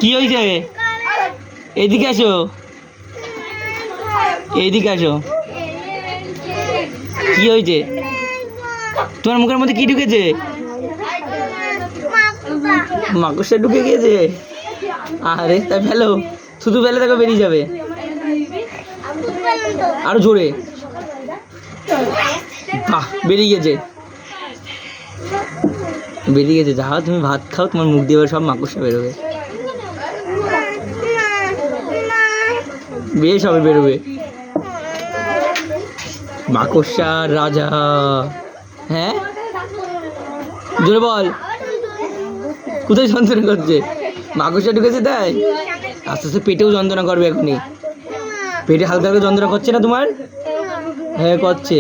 কি হয়েছে? এদিকে আসো, এইদিকে আসো। কি হয়েছে? তোমার মুখের মধ্যে কি ঢুকেছে? মাকড়সা ঢুকে গিয়েছে। আরে তাই ফেলো, শুধু ফেলে দেখো বেরিয়ে যাবে। আরো জোরে। বাহ, বেরিয়ে গেছে, বেরিয়ে গেছে। যাও তুমি ভাত খাও, তোমার মুখ দিয়ে সব মাকড়সা বেরোবে। বেশ হবে, বেরোবে। মাকড়সার রাজা। হ্যাঁ, জোরে বল। কোথায় যন্ত্রণা করছে? মাকড়সা ঢুকেছে তাই? আস্তে আস্তে পেটেও যন্ত্রণা করবে এখনই। পেটে হালকা হালকা যন্ত্রণা করছে না তোমার? হ্যাঁ করছে।